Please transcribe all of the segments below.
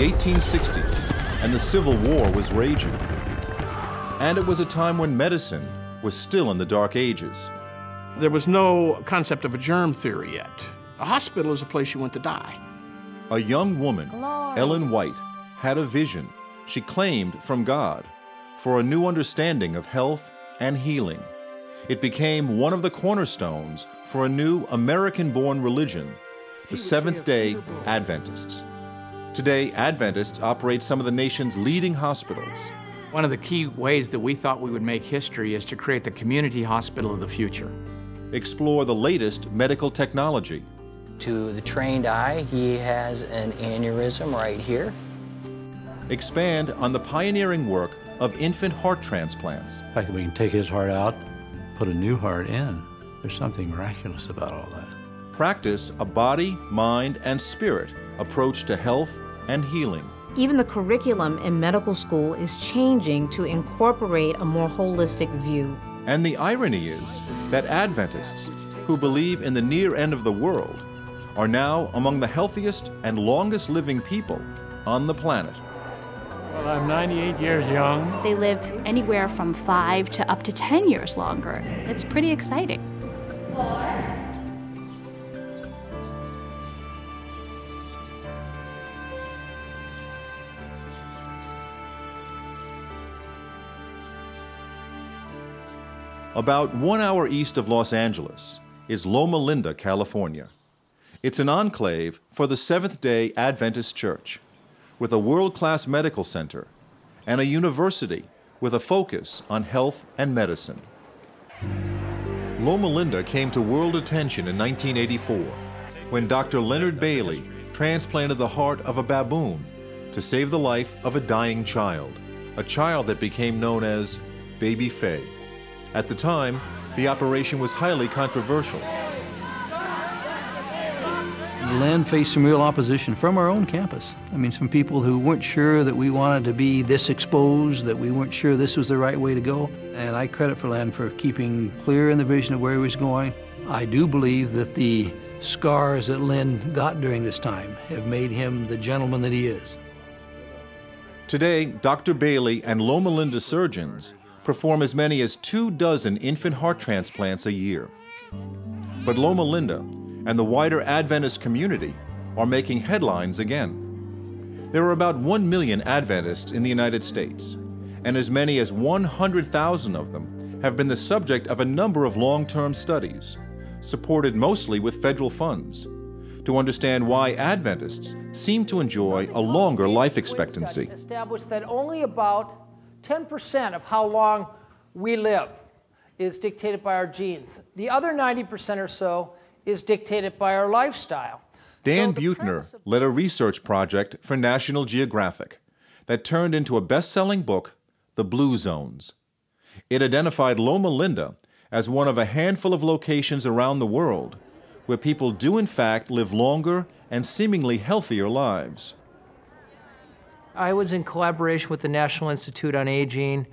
the 1860s, and the Civil War was raging. And it was a time when medicine was still in the Dark Ages. There was no concept of a germ theory yet. A hospital is a place you went to die. A young woman, Ellen White, had a vision, she claimed from God, for a new understanding of health and healing. It became one of the cornerstones for a new American-born religion, the Seventh-day Adventists. Today, Adventists operate some of the nation's leading hospitals. One of the key ways that we thought we would make history is to create the community hospital of the future. Explore the latest medical technology. To the trained eye, he has an aneurysm right here. Expand on the pioneering work of infant heart transplants. The fact that we can take his heart out, put a new heart in, there's something miraculous about all that. Practice a body, mind, and spirit approach to health and healing. Even the curriculum in medical school is changing to incorporate a more holistic view. And the irony is that Adventists, who believe in the near end of the world, are now among the healthiest and longest living people on the planet. Well, I'm 98 years young. They live anywhere from 5 to up to 10 years longer. It's pretty exciting. About 1 hour east of Los Angeles is Loma Linda, California. It's an enclave for the Seventh-day Adventist Church, with a world-class medical center and a university with a focus on health and medicine. Loma Linda came to world attention in 1984 when Dr. Leonard Bailey transplanted the heart of a baboon to save the life of a dying child, a child that became known as Baby Faye. At the time, the operation was highly controversial. Len faced some real opposition from our own campus. I mean, some people who weren't sure that we wanted to be this exposed, that we weren't sure this was the right way to go. And I credit for Len for keeping clear in the vision of where he was going. I do believe that the scars that Len got during this time have made him the gentleman that he is. Today, Dr. Bailey and Loma Linda surgeons perform as many as 24 infant heart transplants a year. But Loma Linda and the wider Adventist community are making headlines again. There are about 1 million Adventists in the United States, and as many as 100,000 of them have been the subject of a number of long-term studies, supported mostly with federal funds, to understand why Adventists seem to enjoy a longer life expectancy. Established that only about 10% of how long we live is dictated by our genes. The other 90% or so is dictated by our lifestyle. Dan Buettner led a research project for National Geographic that turned into a best-selling book, The Blue Zones. It identified Loma Linda as one of a handful of locations around the world where people do in fact live longer and seemingly healthier lives. I was in collaboration with the National Institute on Aging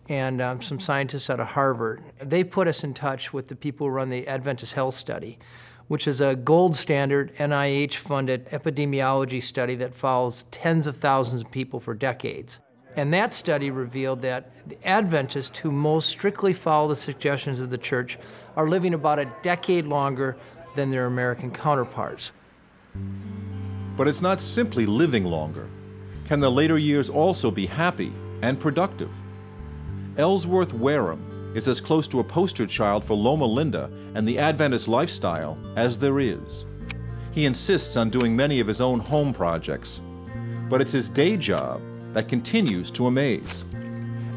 and some scientists out of Harvard. They put us in touch with the people who run the Adventist Health Study, which is a gold standard NIH-funded epidemiology study that follows tens of thousands of people for decades. And that study revealed that the Adventists who most strictly follow the suggestions of the church are living about a decade longer than their American counterparts. But it's not simply living longer. Can the later years also be happy and productive? Ellsworth Wareham is as close to a poster child for Loma Linda and the Adventist lifestyle as there is. He insists on doing many of his own home projects, but it's his day job that continues to amaze.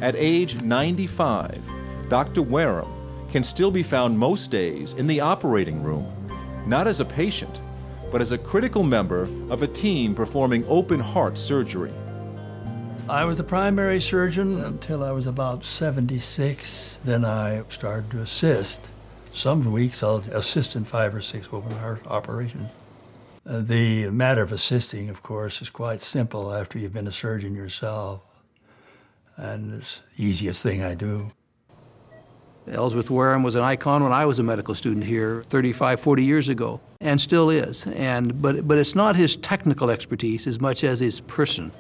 At age 95, Dr. Wareham can still be found most days in the operating room, not as a patient, but as a critical member of a team performing open-heart surgery. I was the primary surgeon until I was about 76. Then I started to assist. Some weeks I'll assist in 5 or 6 open-heart operations. The matter of assisting, of course, is quite simple after you've been a surgeon yourself, and it's the easiest thing I do. Ellsworth Wareham was an icon when I was a medical student here 35, 40 years ago, and still is. But it's not his technical expertise as much as his person.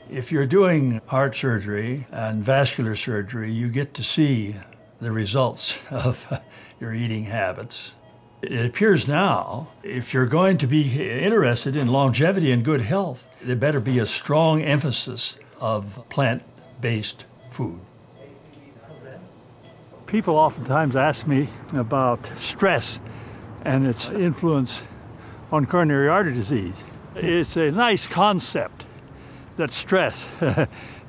If you're doing heart surgery and vascular surgery, you get to see the results of your eating habits. It appears now, if you're going to be interested in longevity and good health, there better be a strong emphasis of plant-based food. People oftentimes ask me about stress and its influence on coronary artery disease. It's a nice concept that stress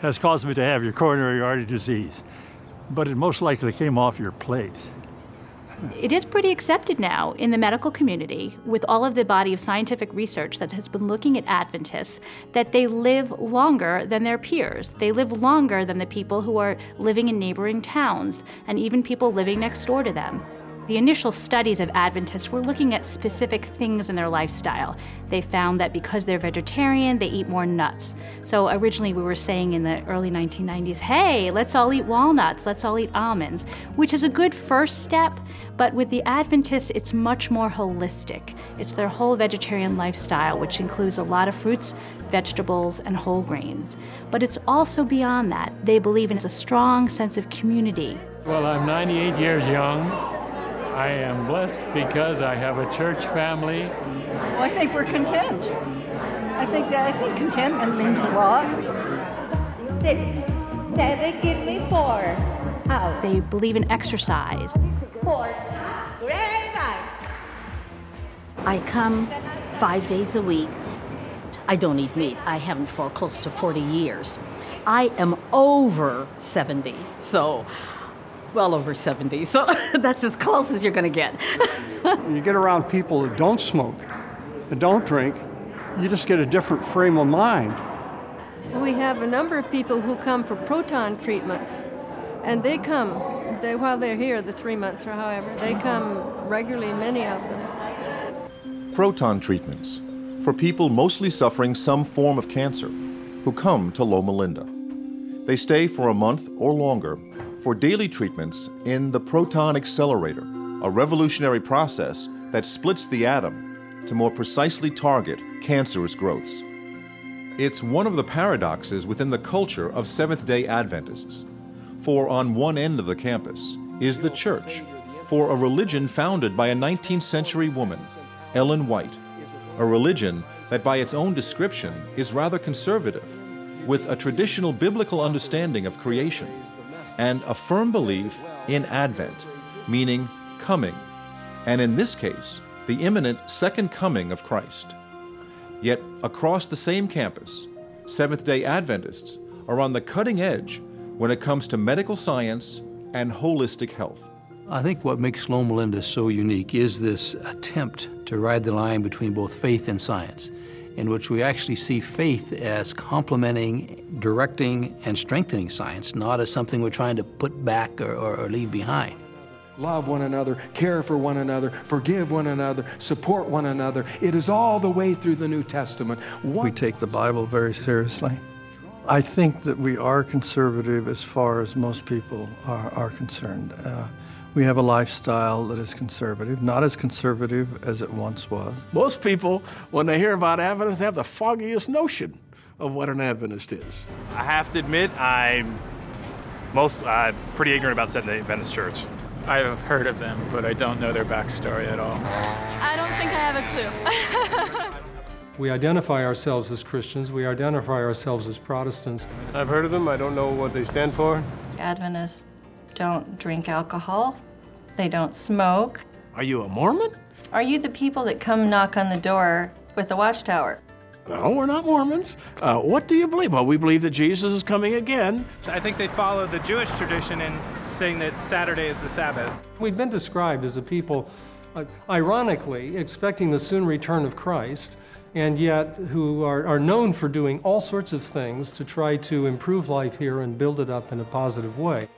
has caused me to have your coronary artery disease, but it most likely came off your plate. It is pretty accepted now in the medical community, with all of the body of scientific research that has been looking at Adventists, that they live longer than their peers. They live longer than the people who are living in neighboring towns, and even people living next door to them. The initial studies of Adventists were looking at specific things in their lifestyle. They found that because they're vegetarian, they eat more nuts. So originally we were saying in the early 1990s, hey, let's all eat walnuts, let's all eat almonds, which is a good first step, but with the Adventists, it's much more holistic. It's their whole vegetarian lifestyle, which includes a lot of fruits, vegetables, and whole grains. But it's also beyond that. They believe in a strong sense of community. Well, I'm 98 years young. I am blessed because I have a church family. Well, I think we're content. I think contentment means a lot. 6, 7, give me 4. Out. They believe in exercise. 4. Great. I come 5 days a week. I don't eat meat. I haven't for close to 40 years. I am over 70, so well over 70, so that's as close as you're going to get. When you get around people that don't smoke and don't drink, you just get a different frame of mind. We have a number of people who come for proton treatments, and they come, while they're here, the 3 months or however, they come regularly, many of them. Proton treatments for people mostly suffering some form of cancer who come to Loma Linda. They stay for a month or longer for daily treatments in the proton accelerator, a revolutionary process that splits the atom to more precisely target cancerous growths. It's one of the paradoxes within the culture of Seventh-day Adventists. For on one end of the campus is the church, for a religion founded by a 19th century woman, Ellen White, a religion that by its own description is rather conservative, with a traditional biblical understanding of creation, and a firm belief in Advent, meaning coming, and in this case, the imminent second coming of Christ. Yet across the same campus, Seventh-day Adventists are on the cutting edge when it comes to medical science and holistic health. I think what makes Loma Linda so unique is this attempt to ride the line between both faith and science, in which we actually see faith as complementing, directing, and strengthening science, not as something we're trying to put back or leave behind. Love one another, care for one another, forgive one another, support one another. It is all the way through the New Testament. We take the Bible very seriously. I think that we are conservative as far as most people are concerned. We have a lifestyle that is conservative, not as conservative as it once was. Most people, when they hear about Adventists, they have the foggiest notion of what an Adventist is. I have to admit, I'm pretty ignorant about Seventh-day Adventist Church. I've heard of them, but I don't know their backstory at all. I don't think I have a clue. We identify ourselves as Christians. We identify ourselves as Protestants. I've heard of them. I don't know what they stand for. Adventists don't drink alcohol. They don't smoke. Are you a Mormon? Are you the people that come knock on the door with the watchtower? No, we're not Mormons. What do you believe? Well, we believe that Jesus is coming again. So I think they follow the Jewish tradition in saying that Saturday is the Sabbath. We've been described as a people, ironically, expecting the soon return of Christ, and yet who are known for doing all sorts of things to try to improve life here and build it up in a positive way.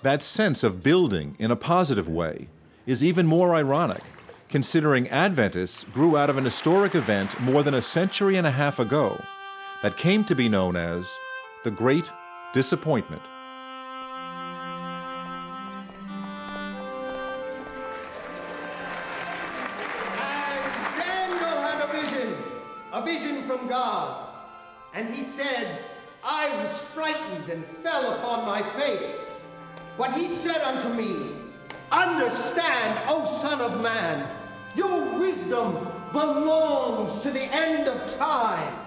That sense of building in a positive way is even more ironic, considering Adventists grew out of an historic event more than a century and a half ago that came to be known as the Great Disappointment. a vision from God. And he said, I was frightened and fell upon my face. But he said unto me, understand, O Son of Man, your wisdom belongs to the end of time.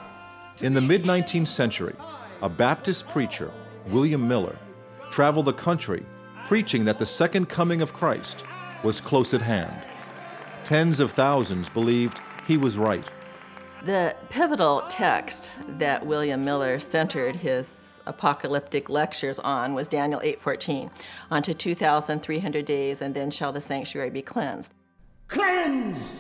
In the mid-19th century, a Baptist preacher, William Miller, traveled the country preaching that the second coming of Christ was close at hand. Tens of thousands believed he was right. The pivotal text that William Miller centered his apocalyptic lectures on was Daniel 8:14. Unto 2,300 days, and then shall the sanctuary be cleansed. Cleansed!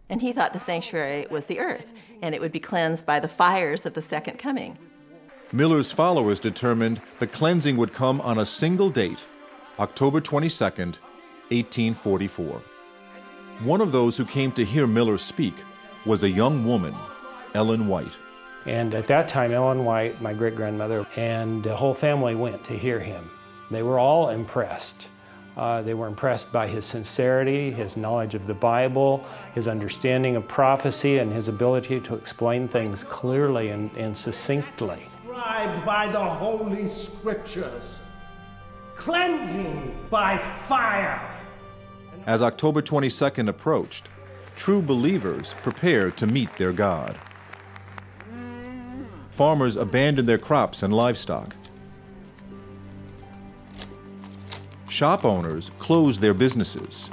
And he thought the sanctuary was the earth, and it would be cleansed by the fires of the second coming. Miller's followers determined the cleansing would come on a single date, October 22nd, 1844. One of those who came to hear Miller speak was a young woman, Ellen White. And at that time, Ellen White, my great-grandmother, and the whole family went to hear him. They were all impressed. They were impressed by his sincerity, his knowledge of the Bible, his understanding of prophecy, and his ability to explain things clearly and succinctly. Described by the Holy Scriptures. Cleansing by fire. As October 22nd approached, true believers prepared to meet their God. Farmers abandoned their crops and livestock. Shop owners closed their businesses.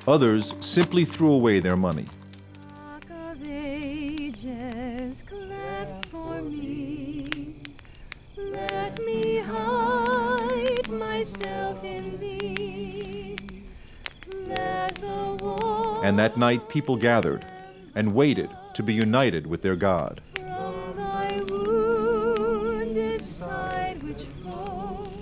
Others simply threw away their money. Let me hide myself in thee. Let the war And that night people gathered and waited to be united with their God. from thy wounded side which flows.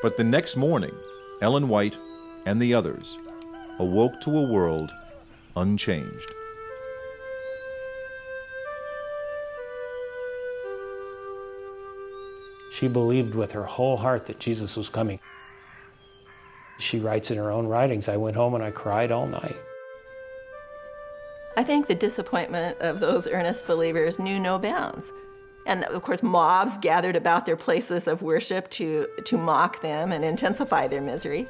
But the next morning, Ellen White and the others awoke to a world unchanged. She believed with her whole heart that Jesus was coming. She writes in her own writings, I went home and I cried all night. I think the disappointment of those earnest believers knew no bounds. And of course, mobs gathered about their places of worship to mock them and intensify their misery.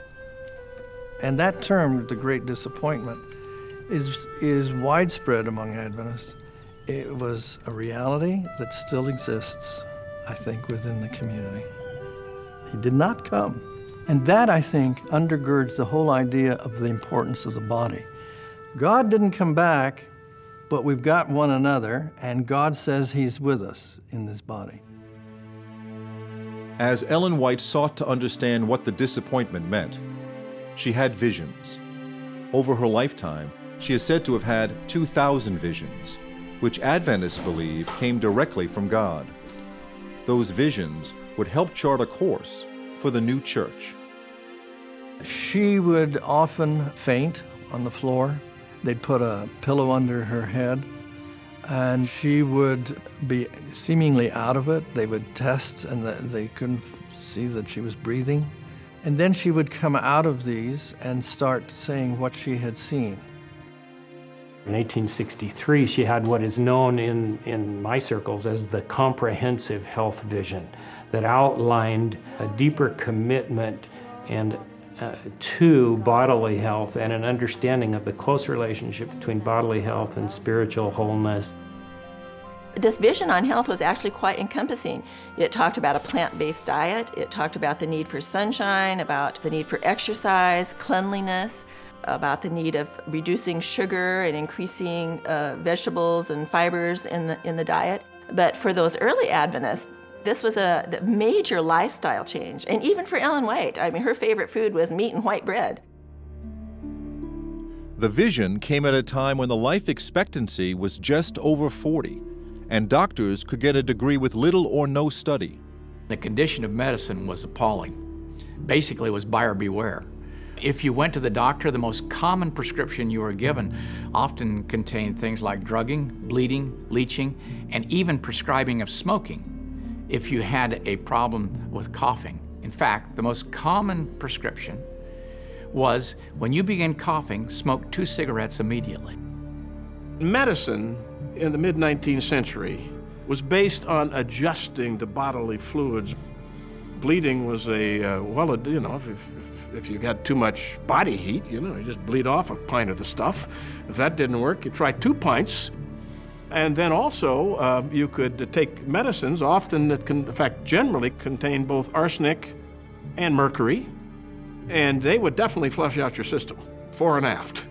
And that term, the Great Disappointment, is widespread among Adventists. It was a reality that still exists, I think, within the community. He did not come. And that, I think, undergirds the whole idea of the importance of the body. God didn't come back, but we've got one another, and God says He's with us in this body. As Ellen White sought to understand what the disappointment meant, she had visions. Over her lifetime, she is said to have had 2,000 visions, which Adventists believe came directly from God. Those visions would help chart a course for the new church. She would often faint on the floor. They'd put a pillow under her head, and she would be seemingly out of it. They would test, and they couldn't see that she was breathing. And then she would come out of these and start saying what she had seen. In 1863, she had what is known in my circles as the comprehensive health vision that outlined a deeper commitment and to bodily health and an understanding of the close relationship between bodily health and spiritual wholeness. This vision on health was actually quite encompassing. It talked about a plant-based diet. It talked about the need for sunshine, about the need for exercise, cleanliness, about the need of reducing sugar and increasing vegetables and fibers in the diet. But for those early Adventists, this was a major lifestyle change. And even for Ellen White, I mean, her favorite food was meat and white bread. The vision came at a time when the life expectancy was just over 40, and doctors could get a degree with little or no study. The condition of medicine was appalling. Basically, it was buyer beware. If you went to the doctor, the most common prescription you were given often contained things like drugging, bleeding, leeching, and even prescribing of smoking if you had a problem with coughing. In fact, the most common prescription was, when you begin coughing, smoke 2 cigarettes immediately. Medicine in the mid-19th century was based on adjusting the bodily fluids. Bleeding was if you got too much body heat, you just bleed off a pint of the stuff. If that didn't work, you try 2 pints. And then also, you could take medicines, often that in fact, generally contain both arsenic and mercury, and they would definitely flush out your system, fore and aft.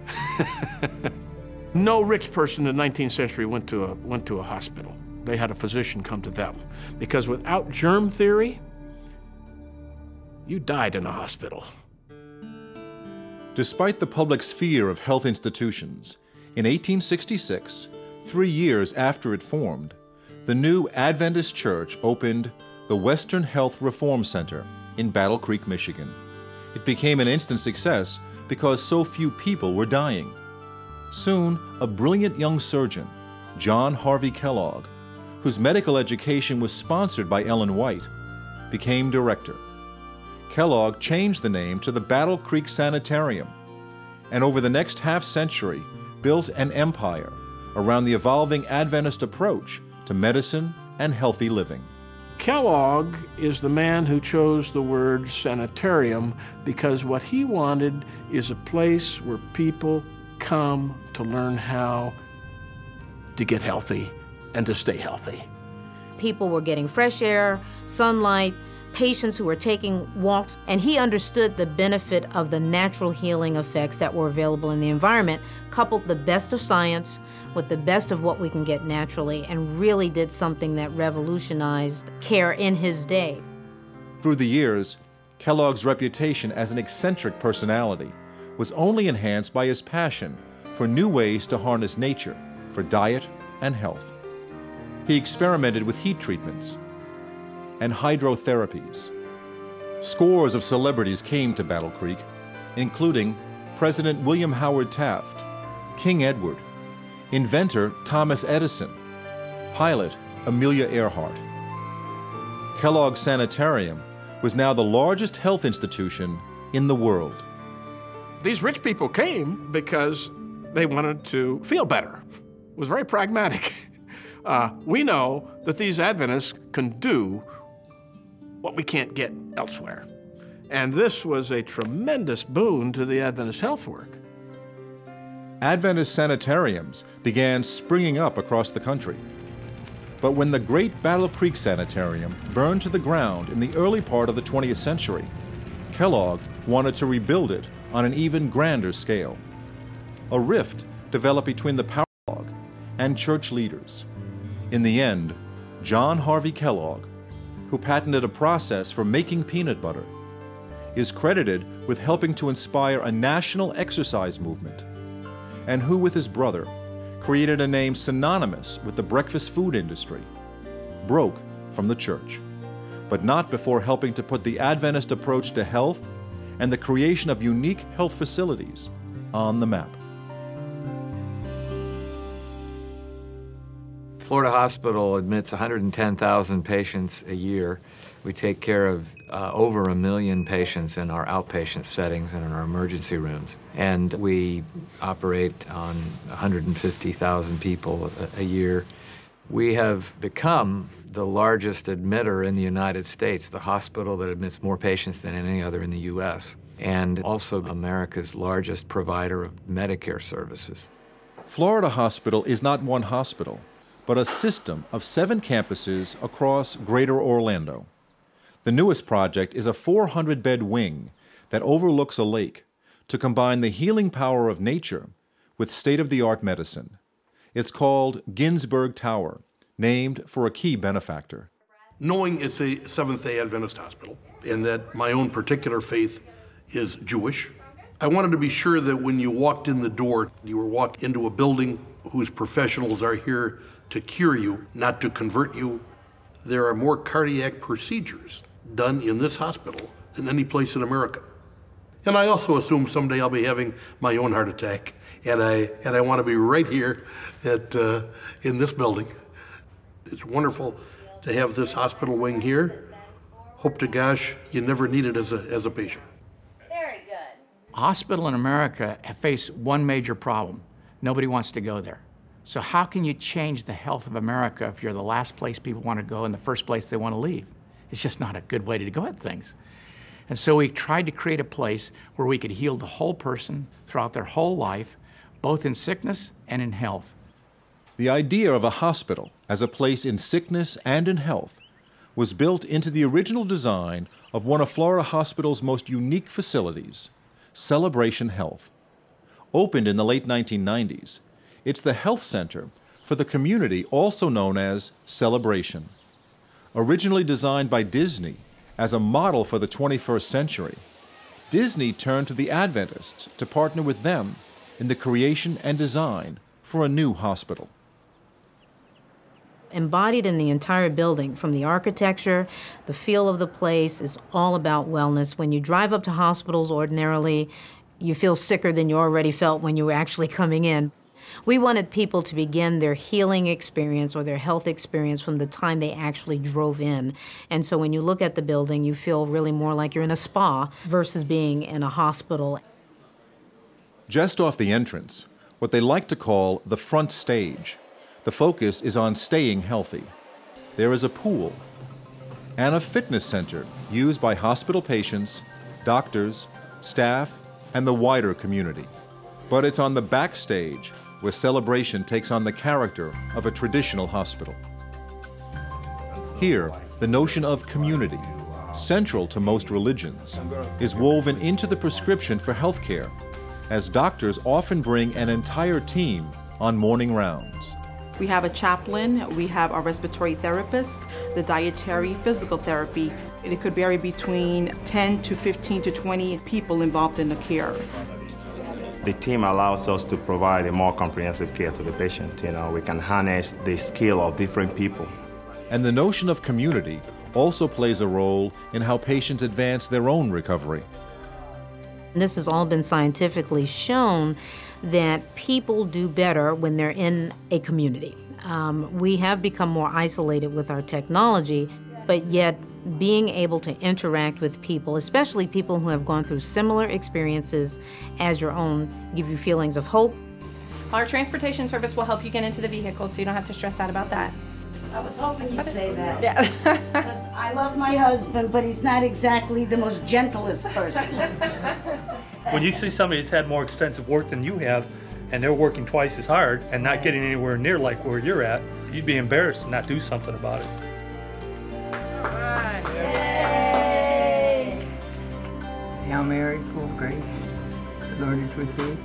No rich person in the 19th century went to a hospital. They had a physician come to them, because without germ theory, you died in a hospital. Despite the public's fear of health institutions, in 1866, 3 years after it formed, the new Adventist Church opened the Western Health Reform Center in Battle Creek, Michigan. It became an instant success because so few people were dying. Soon, a brilliant young surgeon, John Harvey Kellogg, whose medical education was sponsored by Ellen White, became director. Kellogg changed the name to the Battle Creek Sanitarium, and over the next half-century built an empire around the evolving Adventist approach to medicine and healthy living. Kellogg is the man who chose the word sanitarium because what he wanted is a place where people come to learn how to get healthy and to stay healthy. People were getting fresh air, sunlight, patients who were taking walks, and he understood the benefit of the natural healing effects that were available in the environment, coupled the best of science with the best of what we can get naturally, and really did something that revolutionized care in his day. Through the years, Kellogg's reputation as an eccentric personality was only enhanced by his passion for new ways to harness nature for diet and health. He experimented with heat treatments and hydrotherapies. Scores of celebrities came to Battle Creek, including President William Howard Taft, King Edward, inventor Thomas Edison, pilot Amelia Earhart. Kellogg's Sanitarium was now the largest health institution in the world. These rich people came because they wanted to feel better. It was very pragmatic. We know that these Adventists can do what we can't get elsewhere. And this was a tremendous boon to the Adventist health work. Adventist sanitariums began springing up across the country. But when the great Battle Creek Sanitarium burned to the ground in the early part of the 20th century, Kellogg wanted to rebuild it on an even grander scale. A rift developed between the power Kellogg and church leaders. In the end, John Harvey Kellogg, who patented a process for making peanut butter, is credited with helping to inspire a national exercise movement, and who, with his brother, created a name synonymous with the breakfast food industry, broke from the church, but not before helping to put the Adventist approach to health and the creation of unique health facilities on the map. Florida Hospital admits 110,000 patients a year. We take care of over 1 million patients in our outpatient settings and in our emergency rooms. And we operate on 150,000 people a year. We have become the largest admitter in the United States, the hospital that admits more patients than any other in the U.S., and also America's largest provider of Medicare services. Florida Hospital is not one hospital, but a system of 7 campuses across Greater Orlando. The newest project is a 400-bed wing that overlooks a lake to combine the healing power of nature with state-of-the-art medicine. It's called Ginsburg Tower, named for a key benefactor. Knowing it's a Seventh-day Adventist hospital and that my own particular faith is Jewish, I wanted to be sure that when you walked in the door, you were walking into a building whose professionals are here to cure you, not to convert you. There are more cardiac procedures done in this hospital than any place in America. And I also assume someday I'll be having my own heart attack, and I want to be right here in this building. It's wonderful to have this hospital wing here, hope to gosh you never need it as a patient. Very good. Hospital in America face one major problem. Nobody wants to go there. So how can you change the health of America if you're the last place people want to go and the first place they want to leave? It's just not a good way to go at things. And so we tried to create a place where we could heal the whole person throughout their whole life, both in sickness and in health. The idea of a hospital as a place in sickness and in health was built into the original design of one of Florida Hospital's most unique facilities, Celebration Health. Opened in the late 1990s, it's the health center for the community also known as Celebration. Originally designed by Disney as a model for the 21st century, Disney turned to the Adventists to partner with them in the creation and design for a new hospital. Embodied in the entire building, from the architecture, the feel of the place, is all about wellness. When you drive up to hospitals ordinarily, you feel sicker than you already felt when you were actually coming in. We wanted people to begin their healing experience or their health experience from the time they actually drove in. And so when you look at the building, you feel really more like you're in a spa versus being in a hospital. Just off the entrance, what they like to call the front stage, the focus is on staying healthy. There is a pool and a fitness center used by hospital patients, doctors, staff, and the wider community. But it's on the backstage where Celebration takes on the character of a traditional hospital. Here, the notion of community, central to most religions, is woven into the prescription for health care, as doctors often bring an entire team on morning rounds. We have a chaplain, we have a respiratory therapist, the dietary, physical therapy. It could vary between 10 to 15 to 20 people involved in the care. The team allows us to provide a more comprehensive care to the patient. We can harness the skill of different people. And the notion of community also plays a role in how patients advance their own recovery. And this has all been scientifically shown that people do better when they're in a community. We have become more isolated with our technology, but yet being able to interact with people, especially people who have gone through similar experiences as your own, give you feelings of hope. Our transportation service will help you get into the vehicle so you don't have to stress out about that. I was hoping you'd say that. Yeah. Because I love my husband, but he's not exactly the most gentlest person. When you see somebody who's had more extensive work than you have, and they're working twice as hard and not getting anywhere near like where you're at, you'd be embarrassed to not do something about it. Yay! Hail Mary, full of grace, the Lord is with thee.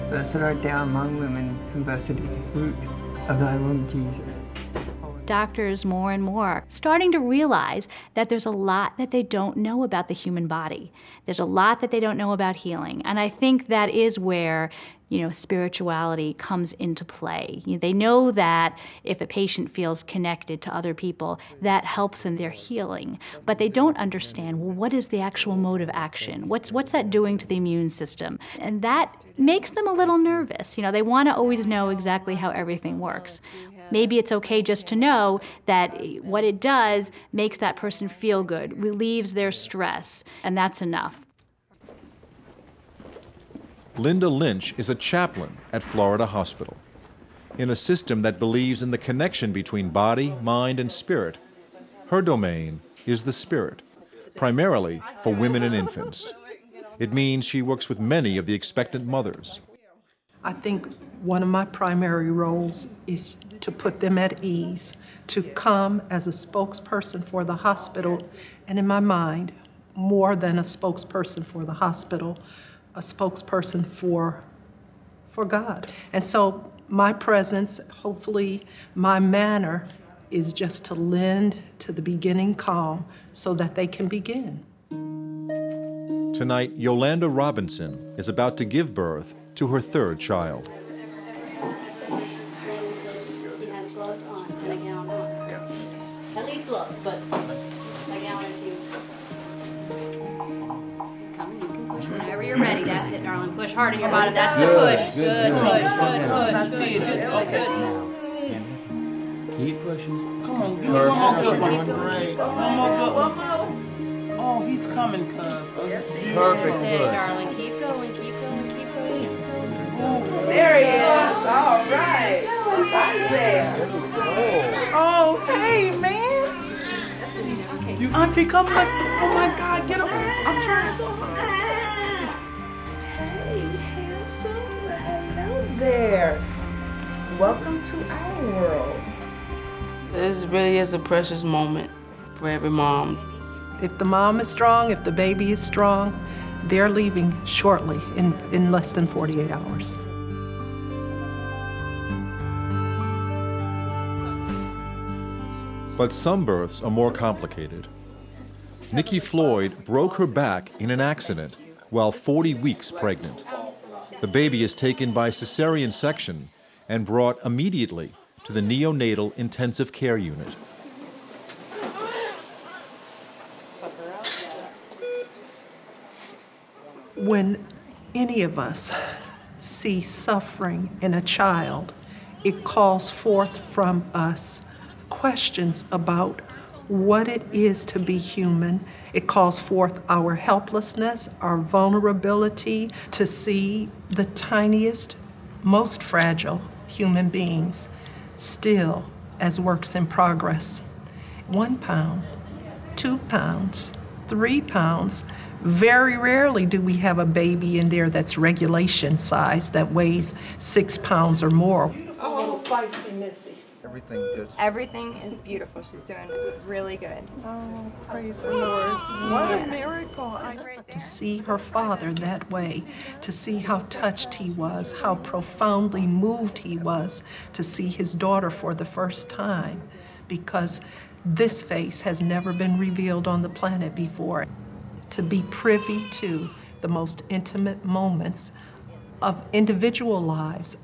Blessed art thou among women, and blessed is the fruit of thy womb, Jesus. Doctors more and more are starting to realize that there's a lot that they don't know about the human body. There's a lot that they don't know about healing. And I think that is where, spirituality comes into play. They know that if a patient feels connected to other people, that helps in their healing. But they don't understand, well, what is the actual mode of action? What's that doing to the immune system? And that makes them a little nervous. They want to always know exactly how everything works. Maybe it's okay just to know that what it does makes that person feel good, relieves their stress, and that's enough. Linda Lynch is a chaplain at Florida Hospital. In a system that believes in the connection between body, mind, and spirit, her domain is the spirit, primarily for women and infants. It means she works with many of the expectant mothers. I think one of my primary roles is to put them at ease, to come as a spokesperson for the hospital, and in my mind, more than a spokesperson for the hospital, a spokesperson for God. And so my presence, hopefully my manner, is just to lend to the beginning calm so that they can begin. Tonight, Yolanda Robinson is about to give birth to her third child. He has gloves on and a gown on. Yeah. At least gloves, but a gown or two. He's coming. You can push whenever you're ready. That's it, darling. Push hard in your bottom. That's the push. Good push. Good push. Good. Good. Keep pushing. Come on, Perfect. one more good one. Great. One more good one. Oh, he's coming, cuz. Oh, yes, he is. Perfect Hey, foot. darling, keep going, keep going, keep going. There he is. All right. Right there. Oh, hey, man. You auntie, come look. Oh my God, get him. I'm trying so hard. Hey, handsome. Hello there. Welcome to our world. This really is a precious moment for every mom. If the mom is strong, if the baby is strong, they're leaving shortly, in less than 48 hours. But some births are more complicated. Nikki Floyd broke her back in an accident while 40 weeks pregnant. The baby is taken by cesarean section and brought immediately to the neonatal intensive care unit. When any of us see suffering in a child, it calls forth from us questions about what it is to be human. It calls forth our helplessness, our vulnerability to see the tiniest, most fragile human beings still as works in progress. 1 pound, 2 pounds, 3 pounds. Very rarely do we have a baby in there that's regulation size that weighs 6 pounds or more. A little feisty Missy. Everything good. Everything is beautiful. She's doing really good. Oh, praise the Lord. What a miracle. To see her father that way, to see how touched he was, how profoundly moved he was, to see his daughter for the first time, because this face has never been revealed on the planet before. To be privy to the most intimate moments of individual lives,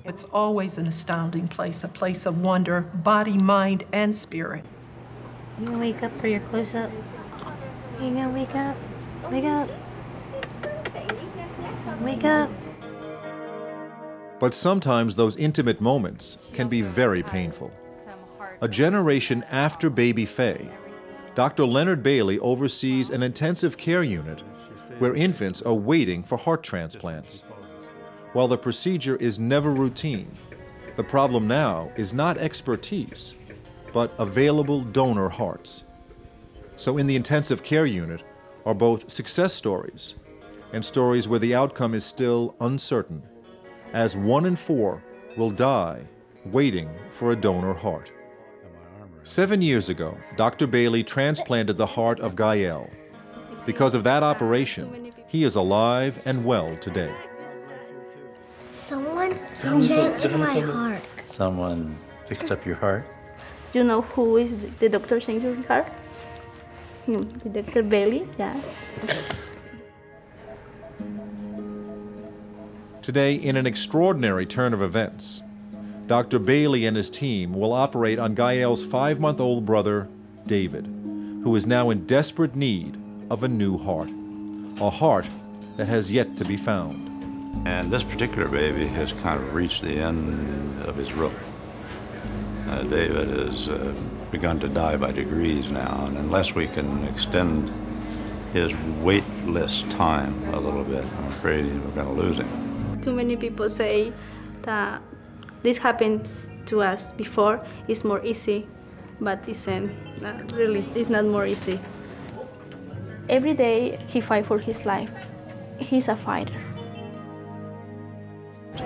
it's always an astounding place, a place of wonder, body, mind, and spirit. You gonna wake up for your close-up? You gonna wake up? Wake up. Wake up. But sometimes those intimate moments can be very painful. A generation after baby Faye, Dr. Leonard Bailey oversees an intensive care unit where infants are waiting for heart transplants. While the procedure is never routine, the problem now is not expertise, but available donor hearts. So in the intensive care unit are both success stories and stories where the outcome is still uncertain, as 1 in 4 will die waiting for a donor heart. 7 years ago, Dr. Bailey transplanted the heart of Gael. Because of that operation, he is alive and well today. Someone changed my heart. Someone fixed up your heart? You know who is the doctor changed your heart? The Dr. Bailey, yeah. Today, in an extraordinary turn of events, Dr. Bailey and his team will operate on Gael's 5-month-old brother, David, who is now in desperate need of a new heart, a heart that has yet to be found. And this particular baby has kind of reached the end of his rope. David has begun to die by degrees now, and unless we can extend his waitless time a little bit, I'm afraid we're going to lose him. Too many people say that this happened to us before. It's more easy, but isn't really. It's not more easy. Every day he fights for his life. He's a fighter.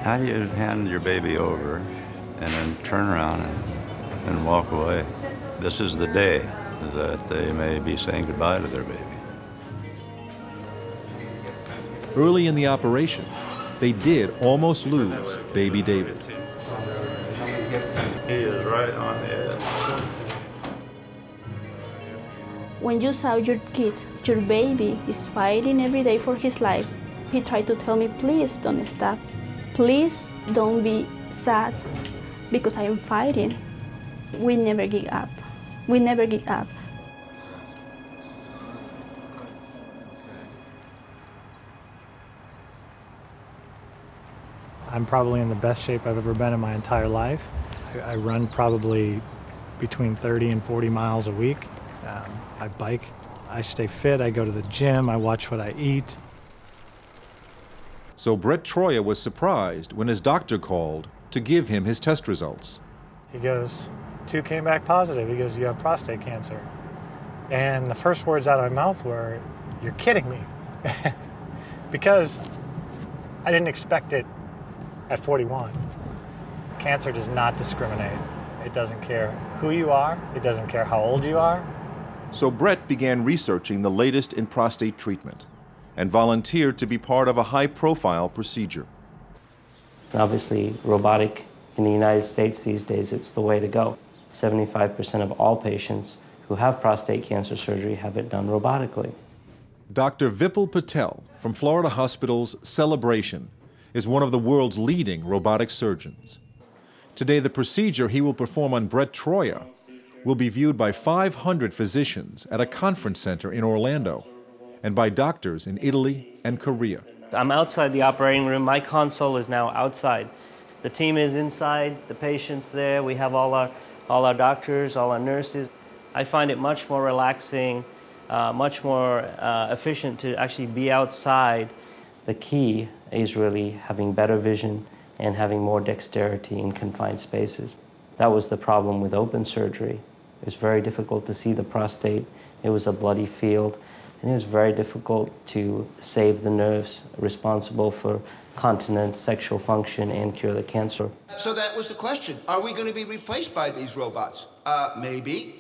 How do you hand your baby over and then turn around and walk away? This is the day that they may be saying goodbye to their baby. Early in the operation, they did almost lose baby David. He is right on the edge. When you saw your kid, your baby, is fighting every day for his life, he tried to tell me, please don't stop. Please don't be sad because I am fighting. We never give up. We never give up. I'm probably in the best shape I've ever been in my entire life. I run probably between 30 and 40 miles a week. I bike, I stay fit, I go to the gym, I watch what I eat. So Brett Troya was surprised when his doctor called to give him his test results. He goes, 2 came back positive. He goes, you have prostate cancer. And the first words out of my mouth were, you're kidding me. Because I didn't expect it at 41. Cancer does not discriminate. It doesn't care who you are. It doesn't care how old you are. So Brett began researching the latest in prostate treatment and volunteered to be part of a high-profile procedure. Obviously, robotic in the United States these days, it's the way to go. 75% of all patients who have prostate cancer surgery have it done robotically. Dr. Vipul Patel from Florida Hospital's Celebration is one of the world's leading robotic surgeons. Today, the procedure he will perform on Brett Troya will be viewed by 500 physicians at a conference center in Orlando and by doctors in Italy and Korea. I'm outside the operating room. My console is now outside. The team is inside, the patient's there. We have all our doctors, all our nurses. I find it much more relaxing, much more efficient to actually be outside. The key is really having better vision and having more dexterity in confined spaces. That was the problem with open surgery. It was very difficult to see the prostate. It was a bloody field, and it was very difficult to save the nerves responsible for continence, sexual function, and cure the cancer. So that was the question. Are we going to be replaced by these robots? Maybe.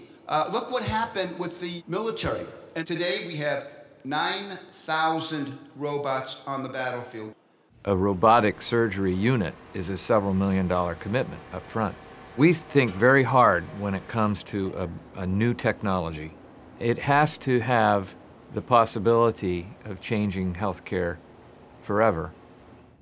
Look what happened with the military. And today we have 9,000 robots on the battlefield. A robotic surgery unit is a several million-dollar commitment up front. We think very hard when it comes to a new technology. It has to have the possibility of changing healthcare forever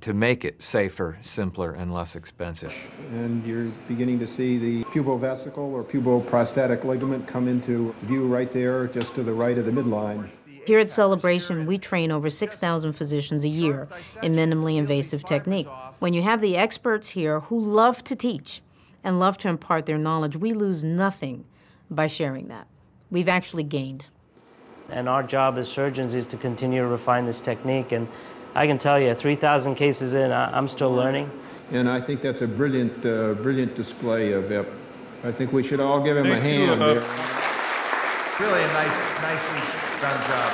to make it safer, simpler, and less expensive. And you're beginning to see the pubovesical or puboprostatic ligament come into view right there, just to the right of the midline. Here at Celebration, we train over 6,000 physicians a year in minimally invasive technique. When you have the experts here who love to teach and love to impart their knowledge, we lose nothing by sharing that. We've actually gained. And our job as surgeons is to continue to refine this technique. And I can tell you, 3,000 cases in, I'm still learning. And I think that's a brilliant, brilliant display of Vip. I think we should all give him a hand. Really a nicely done job.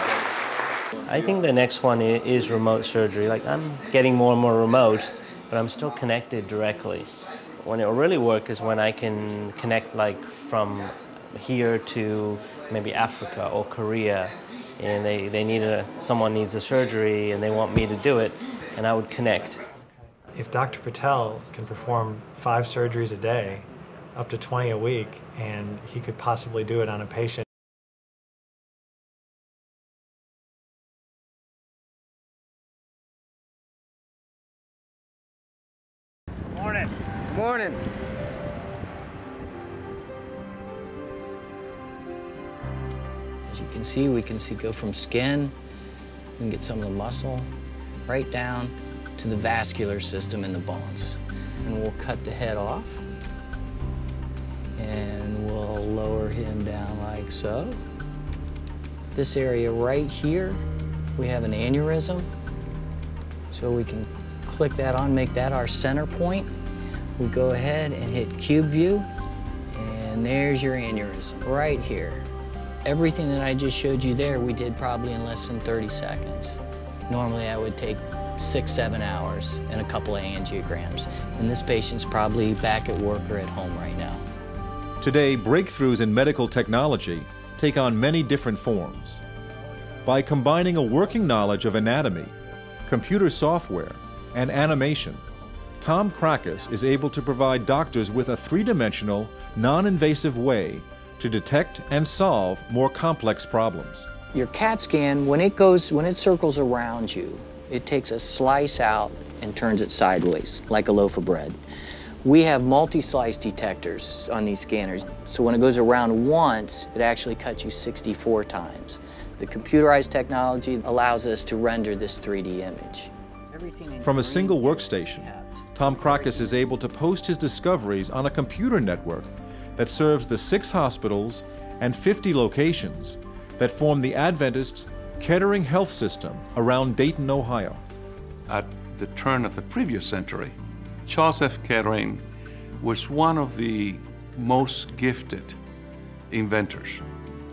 I think the next one is remote surgery. Like, I'm getting more and more remote, but I'm still connected directly. When it'll really work is when I can connect, like, from here to maybe Africa or Korea, and they need someone needs a surgery and they want me to do it, and I would connect. If Dr. Patel can perform 5 surgeries a day, up to 20 a week, and he could possibly do it on a patient. Morning. Good morning. As you can see, we can go from skin, we can get some of the muscle, right down to the vascular system in the bones. And we'll cut the head off, and we'll lower him down like so. This area right here, we have an aneurysm, so we can click that on, make that our center point. We go ahead and hit cube view, and there's your aneurysm right here. Everything that I just showed you there, we did probably in less than 30 seconds. Normally I would take 6-7 hours and a couple of angiograms. And this patient's probably back at work or at home right now. Today, breakthroughs in medical technology take on many different forms. By combining a working knowledge of anatomy, computer software, and animation, Tom Krakis is able to provide doctors with a three-dimensional, non-invasive way to detect and solve more complex problems. Your CAT scan, when it circles around you, it takes a slice out and turns it sideways, like a loaf of bread. We have multi-slice detectors on these scanners, so when it goes around once, it actually cuts you 64 times. The computerized technology allows us to render this 3D image. From a single workstation, Tom Krakis is able to post his discoveries on a computer network that serves the 6 hospitals and 50 locations that form the Adventists' Kettering Health System around Dayton, Ohio. At the turn of the previous century, Charles F. Kettering was one of the most gifted inventors.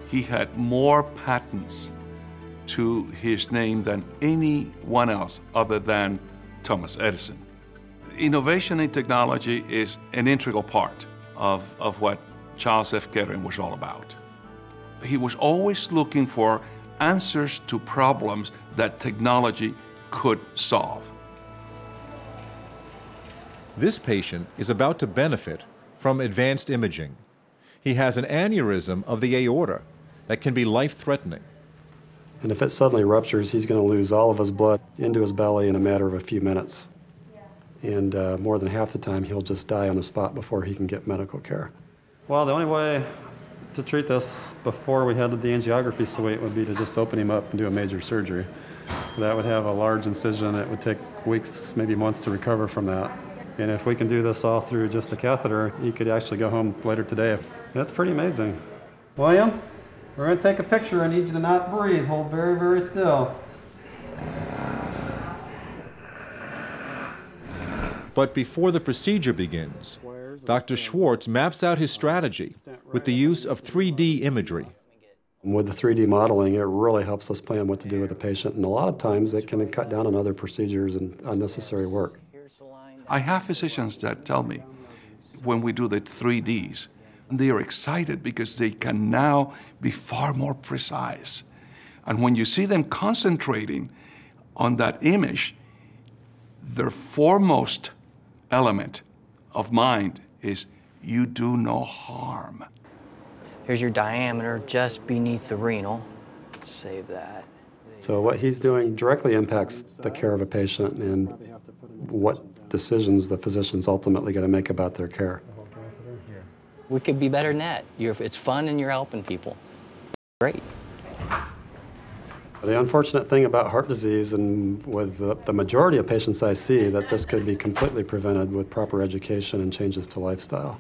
He had more patents to his name than anyone else other than Thomas Edison. Innovation in technology is an integral part of what Charles F. Kettering was all about. He was always looking for answers to problems that technology could solve. This patient is about to benefit from advanced imaging. He has an aneurysm of the aorta that can be life-threatening. And if it suddenly ruptures, he's going to lose all of his blood into his belly in a matter of a few minutes. And more than half the time, he'll just die on the spot before he can get medical care. Well, the only way to treat this before we head to the angiography suite would be to just open him up and do a major surgery. That would have a large incision. It would take weeks, maybe months to recover from that. And if we can do this all through just a catheter, he could actually go home later today. That's pretty amazing. William, we're going to take a picture. I need you to not breathe. Hold very, very still. But before the procedure begins, Dr. Schwartz maps out his strategy with the use of 3D imagery. With the 3D modeling, it really helps us plan what to do with the patient, and a lot of times it can cut down on other procedures and unnecessary work. I have physicians that tell me when we do the 3Ds, they are excited because they can now be far more precise. And when you see them concentrating on that image, their foremost element of mind is you do no harm. Here's your diameter just beneath the renal. Save that. So what he's doing directly impacts the care of a patient and what decisions the physician's ultimately going to make about their care. We could be better than that. It's fun and you're helping people. Great. The unfortunate thing about heart disease, and with the majority of patients I see, that this could be completely prevented with proper education and changes to lifestyle.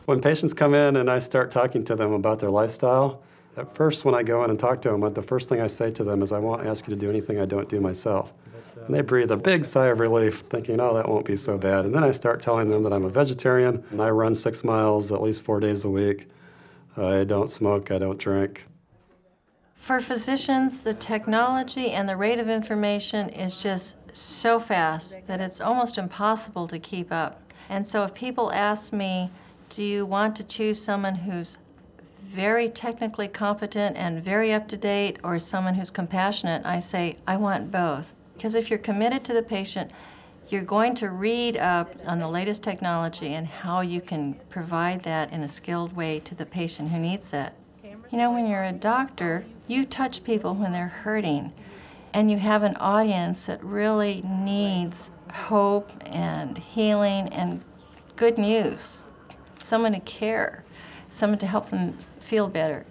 When patients come in and I start talking to them about their lifestyle, at first when I go in and talk to them, the first thing I say to them is, I won't ask you to do anything I don't do myself. And they breathe a big sigh of relief, thinking, oh, that won't be so bad. And then I start telling them that I'm a vegetarian, and I run 6 miles at least 4 days a week. I don't smoke, I don't drink. For physicians, the technology and the rate of information is just so fast that it's almost impossible to keep up. And so if people ask me, do you want to choose someone who's very technically competent and very up-to-date, or someone who's compassionate, I say, I want both. Because if you're committed to the patient, you're going to read up on the latest technology and how you can provide that in a skilled way to the patient who needs that. You know, when you're a doctor, you touch people when they're hurting, and you have an audience that really needs hope and healing and good news, someone to care, someone to help them feel better.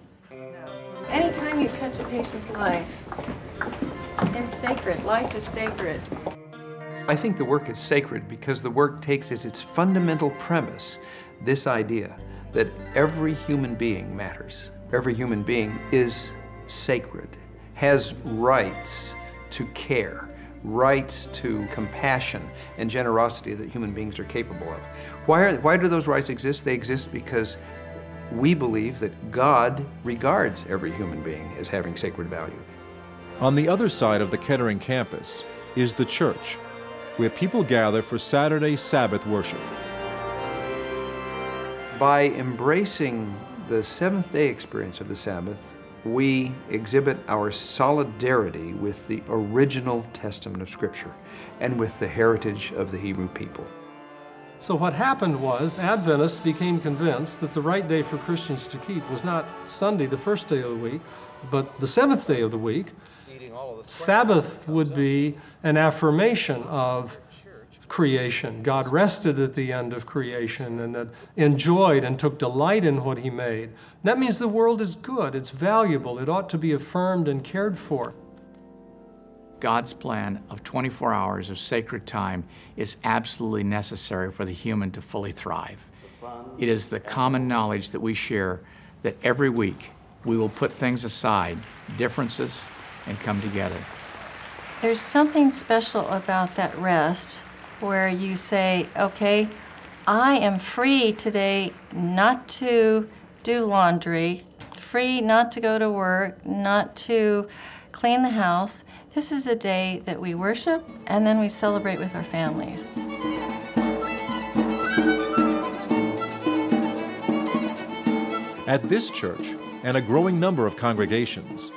Anytime you touch a patient's life, it's sacred. Life is sacred. I think the work is sacred because the work takes as its fundamental premise this idea that every human being matters. Every human being is sacred, has rights to care, rights to compassion and generosity that human beings are capable of. Why do those rights exist? They exist because we believe that God regards every human being as having sacred value. On the other side of the Kettering campus is the church, where people gather for Saturday Sabbath worship. By embracing the seventh-day experience of the Sabbath, we exhibit our solidarity with the original testament of Scripture and with the heritage of the Hebrew people. So what happened was Adventists became convinced that the right day for Christians to keep was not Sunday, the first day of the week, but the seventh day of the week. Sabbath would be an affirmation of creation. God rested at the end of creation and that enjoyed and took delight in what He made. That means the world is good, it's valuable, it ought to be affirmed and cared for. God's plan of 24 hours of sacred time is absolutely necessary for the human to fully thrive. It is the common knowledge that we share that every week we will put things aside, differences, and come together. There's something special about that rest where you say, okay, I am free today not to do laundry, free not to go to work, not to clean the house. This is a day that we worship and then we celebrate with our families. At this church and a growing number of congregations,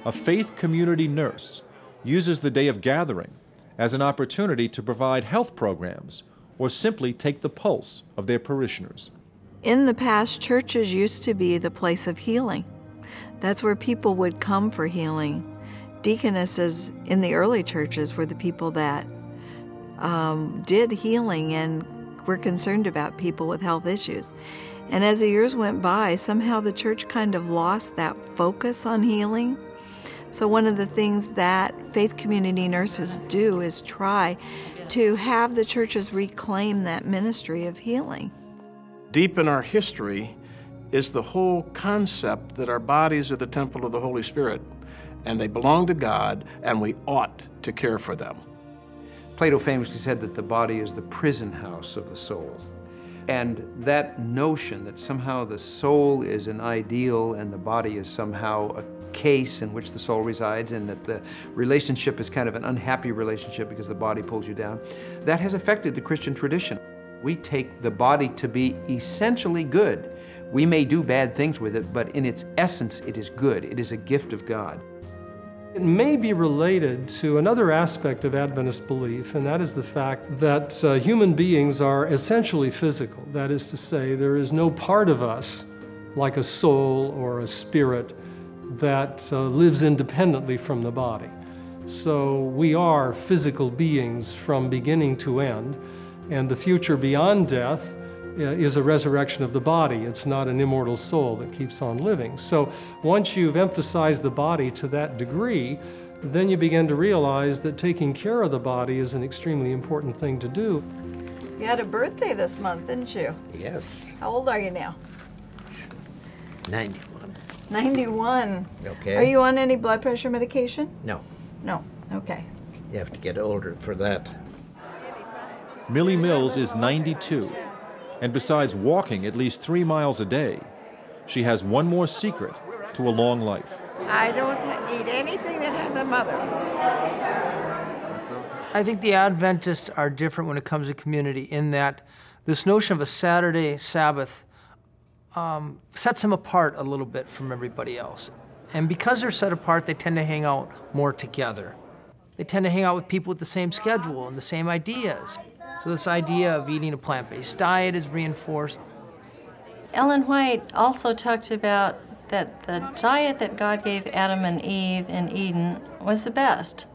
a faith community nurse uses the day of gathering as an opportunity to provide health programs or simply take the pulse of their parishioners. In the past, churches used to be the place of healing. That's where people would come for healing. Deaconesses in the early churches were the people that did healing and were concerned about people with health issues. And as the years went by, somehow the church kind of lost that focus on healing. So one of the things that faith community nurses do is try to have the churches reclaim that ministry of healing. Deep in our history is the whole concept that our bodies are the temple of the Holy Spirit, and they belong to God, and we ought to care for them. Plato famously said that the body is the prison house of the soul. And that notion that somehow the soul is an ideal and the body is somehow a case in which the soul resides, and that the relationship is kind of an unhappy relationship because the body pulls you down, that has affected the Christian tradition. We take the body to be essentially good. We may do bad things with it, but in its essence, it is good. It is a gift of God. It may be related to another aspect of Adventist belief, and that is the fact that human beings are essentially physical. That is to say, there is no part of us, like a soul or a spirit, that lives independently from the body. So we are physical beings from beginning to end, and the future beyond death is a resurrection of the body. It's not an immortal soul that keeps on living. So once you've emphasized the body to that degree, then you begin to realize that taking care of the body is an extremely important thing to do. You had a birthday this month, didn't you? Yes. How old are you now? 91. 91. Okay. Are you on any blood pressure medication? No. No. Okay. You have to get older for that. Millie Mills is 92, and besides walking at least 3 miles a day, she has one more secret to a long life. I don't eat anything that has a mother. I think the Adventists are different when it comes to community in that this notion of a Saturday Sabbath sets them apart a little bit from everybody else. And because they're set apart, they tend to hang out more together. They tend to hang out with people with the same schedule and the same ideas. So this idea of eating a plant-based diet is reinforced. Ellen White also talked about that the diet that God gave Adam and Eve in Eden was the best.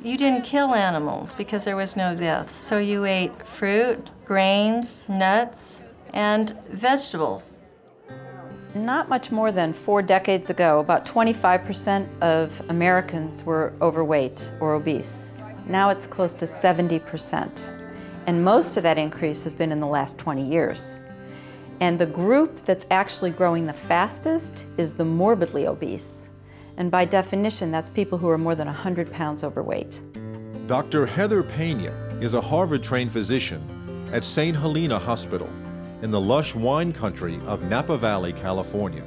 You didn't kill animals because there was no death, so you ate fruit, grains, nuts, and vegetables. Not much more than 4 decades ago, about 25% of Americans were overweight or obese. Now it's close to 70%. And most of that increase has been in the last 20 years. And the group that's actually growing the fastest is the morbidly obese. And by definition, that's people who are more than 100 pounds overweight. Dr. Heather Pena is a Harvard-trained physician at St. Helena Hospital in the lush wine country of Napa Valley, California.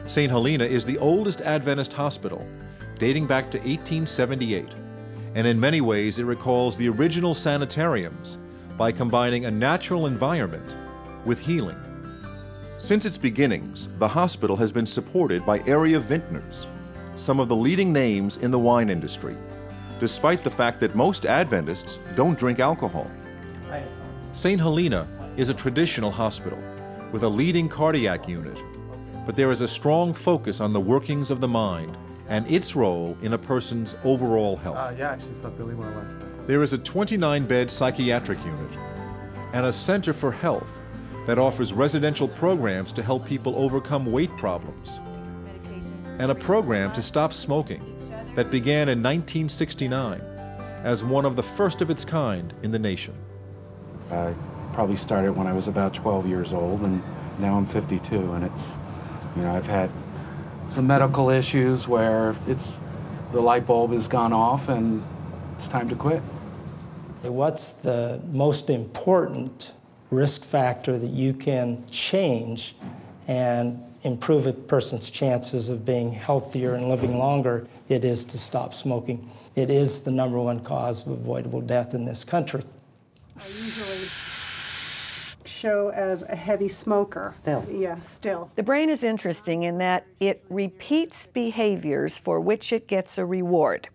St. Helena is the oldest Adventist hospital, dating back to 1878. And in many ways it recalls the original sanitariums by combining a natural environment with healing. Since its beginnings, the hospital has been supported by area vintners, some of the leading names in the wine industry, despite the fact that most Adventists don't drink alcohol. St. Helena is a traditional hospital with a leading cardiac unit, but there is a strong focus on the workings of the mind and its role in a person's overall health. Yeah, I actually saw Billy Moore last night. There is a 29-bed psychiatric unit and a center for health that offers residential programs to help people overcome weight problems, and a program to stop smoking that began in 1969 as one of the first of its kind in the nation. I probably started when I was about 12 years old, and now I'm 52, and it's, I've had some medical issues where the light bulb has gone off and it's time to quit. What's the most important risk factor that you can change and improve a person's chances of being healthier and living longer? It is to stop smoking. It is the #1 cause of avoidable death in this country. I usually show as a heavy smoker. Still. Yeah, still. The brain is interesting in that it repeats behaviors for which it gets a reward.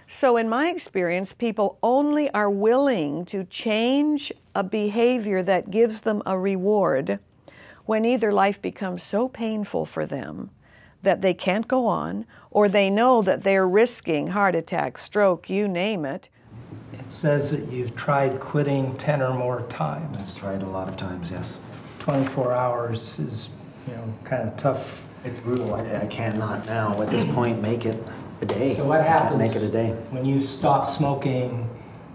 So in my experience, people only are willing to change a behavior that gives them a reward when either life becomes so painful for them that they can't go on, or they know that they're risking heart attack, stroke, you name it. It says that you've tried quitting 10 or more times. I've tried a lot of times, yes. 24 hours is, kind of tough. It's brutal. I cannot now, at this point, make it a day. So what happens I can't make it a day. when you stop smoking?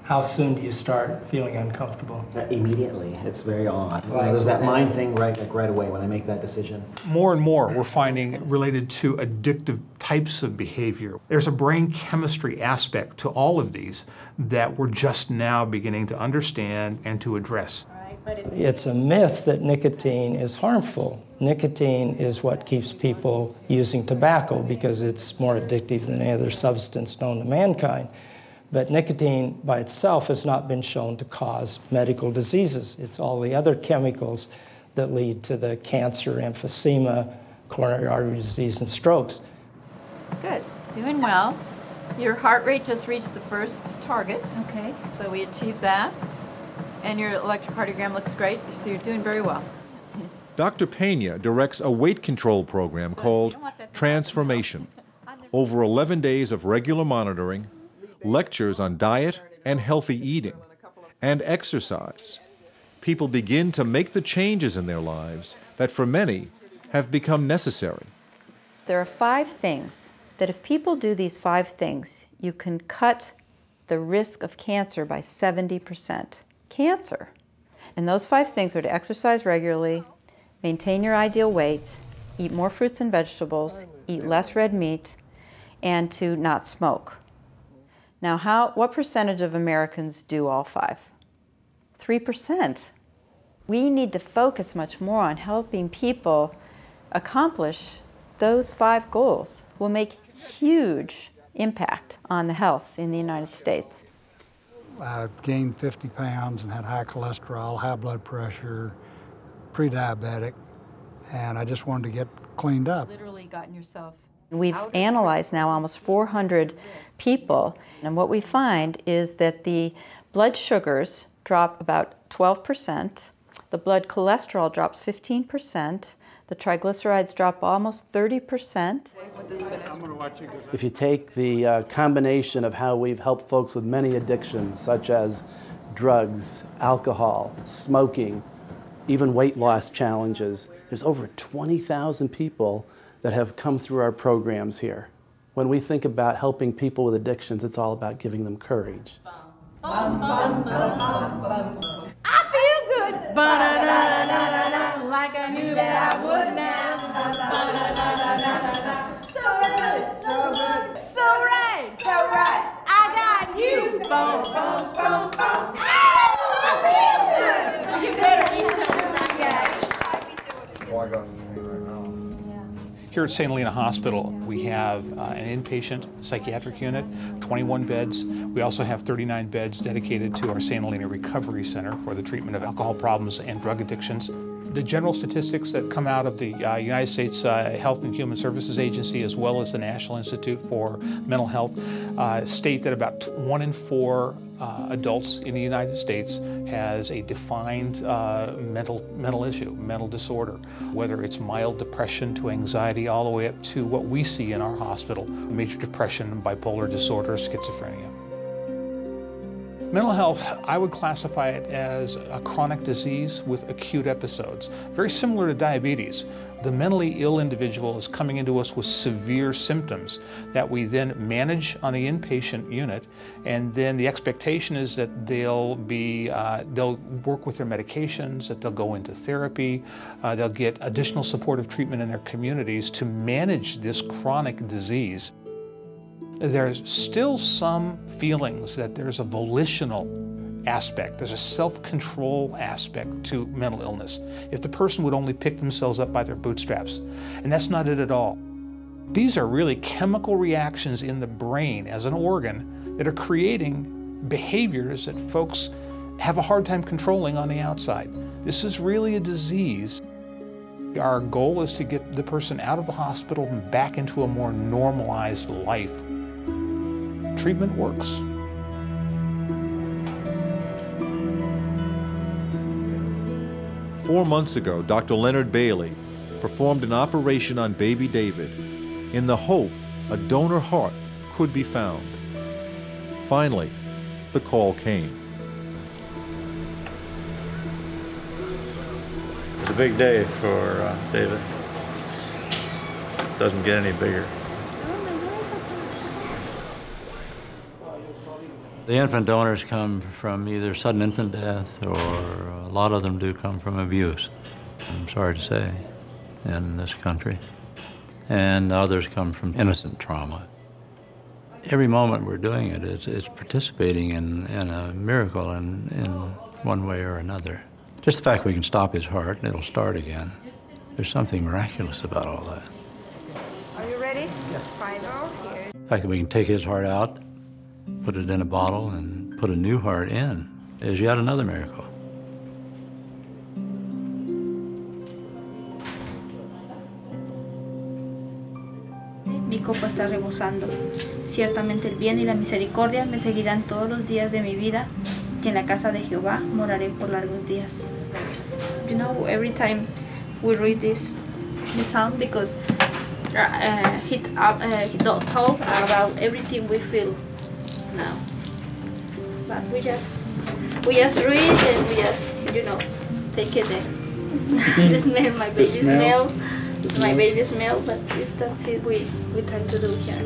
How soon do you start feeling uncomfortable? Immediately. It's very odd. Like There's that within- mind thing right away when I make that decision. More and more we're finding related to addictive types of behavior. There's a brain chemistry aspect to all of these that we're just now beginning to understand and to address. It's a myth that nicotine is harmful. Nicotine is what keeps people using tobacco because it's more addictive than any other substance known to mankind. But nicotine by itself has not been shown to cause medical diseases. It's all the other chemicals that lead to the cancer, emphysema, coronary artery disease, and strokes. Good. Doing well. Your heart rate just reached the first target. Okay. So we achieved that. And your electrocardiogram looks great, so you're doing very well. Dr. Pena directs a weight control program called Transformation. Over 11 days of regular monitoring, lectures on diet and healthy eating, and exercise. People begin to make the changes in their lives that for many have become necessary. There are 5 things that if people do these 5 things, you can cut the risk of cancer by 70%. Cancer. And those 5 things are to exercise regularly, maintain your ideal weight, eat more fruits and vegetables, eat less red meat, and to not smoke. Now, what percentage of Americans do all 5? 3%. We need to focus much more on helping people accomplish those 5 goals. Will make huge impact on the health in the United States. I gained 50 pounds and had high cholesterol, high blood pressure, pre-diabetic, and I just wanted to get cleaned up. Literally gotten yourself. We've analyzed now almost 400 people, and what we find is that the blood sugars drop about 12%, the blood cholesterol drops 15%, the triglycerides drop almost 30%. If you take the combination of how we've helped folks with many addictions, such as drugs, alcohol, smoking, even weight loss challenges, there's over 20,000 people that have come through our programs here. When we think about helping people with addictions, it's all about giving them courage. I feel good. Like I knew that I would now. So good. So good. So right. So right. I got you. Boom, boom, boom, boom. Oh, I feel good. You better eat something like that. Here at St. Helena Hospital, we have an inpatient psychiatric unit, 21 beds. We also have 39 beds dedicated to our St. Helena Recovery Center for the treatment of alcohol problems and drug addictions. The general statistics that come out of the United States Health and Human Services Agency, as well as the National Institute for Mental Health, state that about 1 in 4 adults in the United States has a defined mental issue, mental disorder, whether it's mild depression to anxiety all the way up to what we see in our hospital, major depression, bipolar disorder, schizophrenia. Mental health, I would classify it as a chronic disease with acute episodes, very similar to diabetes. The mentally ill individual is coming into us with severe symptoms that we then manage on the inpatient unit, and then the expectation is that they'll work with their medications, that they'll go into therapy, they'll get additional supportive treatment in their communities to manage this chronic disease. There's still some feelings that there's a volitional aspect, there's a self-control aspect to mental illness. If the person would only pick themselves up by their bootstraps, and that's not it at all. These are really chemical reactions in the brain as an organ that are creating behaviors that folks have a hard time controlling on the outside. This is really a disease. Our goal is to get the person out of the hospital and back into a more normalized life. Treatment works. Four months ago, Dr. Leonard Bailey performed an operation on baby David in the hope a donor heart could be found. Finally, the call came. It's a big day for David. Doesn't get any bigger. The infant donors come from either sudden infant death, or a lot of them do come from abuse, I'm sorry to say, in this country. And others come from innocent trauma. Every moment we're doing it, it's participating in a miracle in one way or another. Just the fact we can stop his heart and it'll start again. There's something miraculous about all that. Are you ready? Yes. Final here. The fact that we can take his heart out, put it in a bottle, and put a new heart in is yet another miracle. Mi copa está rebosando. Ciertamente el bien y la misericordia me seguirán todos los días de mi vida, y en la casa de Jehová moraré por largos días. You know, every time we read this psalm, because he talk about everything we feel now, but we just read and we just, you know, take it the smell, my baby smell, my baby smell, but that's it we try to do here.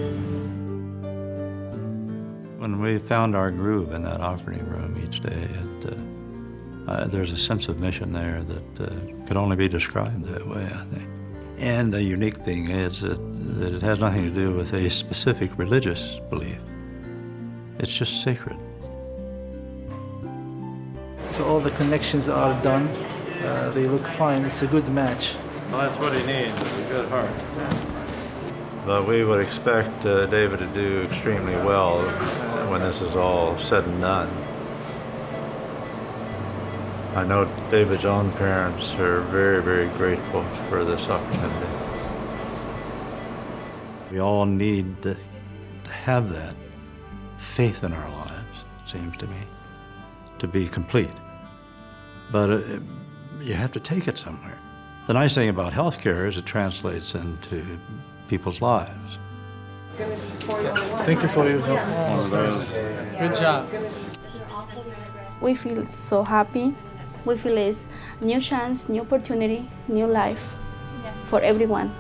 When we found our groove in that operating room each day, there's a sense of mission there that could only be described that way, I think. And the unique thing is that it has nothing to do with a specific religious belief. It's just sacred. So all the connections are done. They look fine. It's a good match. Well, that's what he needs, is a good heart. But we would expect David to do extremely well when this is all said and done. I know David's own parents are very, very grateful for this opportunity. We all need to have that faith in our lives, it seems to me, to be complete. But you have to take it somewhere. The nice thing about healthcare is it translates into people's lives. Thank you for your help. Good job. We feel so happy. We feel it's new chance, new opportunity, new life for everyone.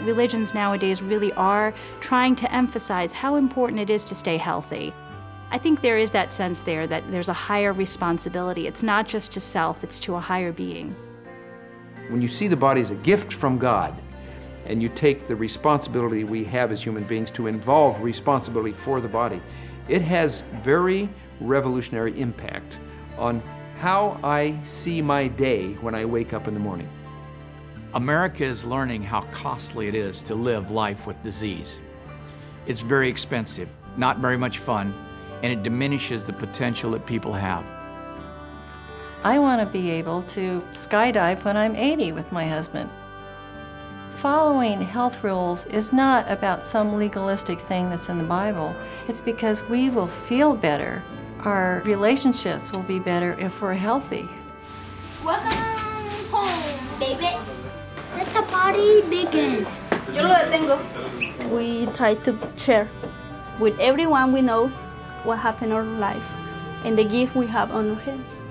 Religions nowadays really are trying to emphasize how important it is to stay healthy. I think there is that sense there that there's a higher responsibility. It's not just to self, it's to a higher being. When you see the body as a gift from God, and you take the responsibility we have as human beings to involve responsibility for the body, it has very revolutionary impact on how I see my day when I wake up in the morning. America is learning how costly it is to live life with disease. It's very expensive, not very much fun, and it diminishes the potential that people have. I want to be able to skydive when I'm 80 with my husband. Following health rules is not about some legalistic thing that's in the Bible. It's because we will feel better. Our relationships will be better if we're healthy. Welcome home, baby. party begin. Yo lo detengo. We try to share with everyone we know what happened in our life and the gift we have on our hands.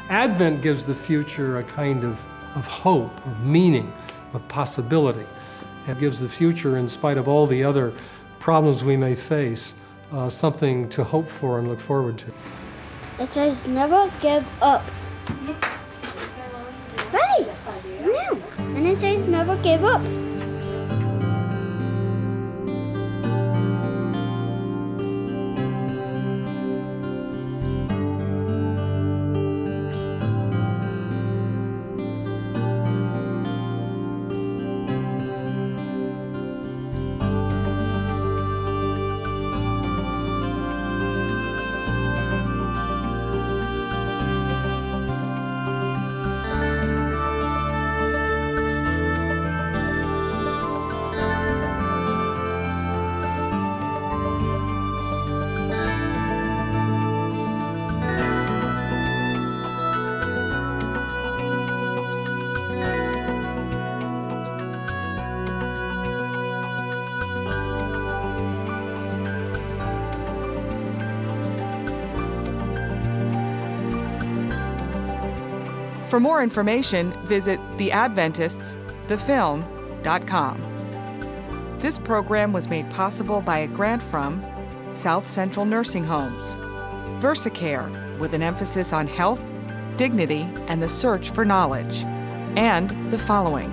Advent gives the future a kind of hope, of meaning, of possibility. It gives the future, in spite of all the other problems we may face, something to hope for and look forward to. It says never give up. Ready? It's new. And it says never give up. For more information, visit theadventiststhefilm.com. This program was made possible by a grant from South Central Nursing Homes, VersaCare, with an emphasis on health, dignity, and the search for knowledge, and the following.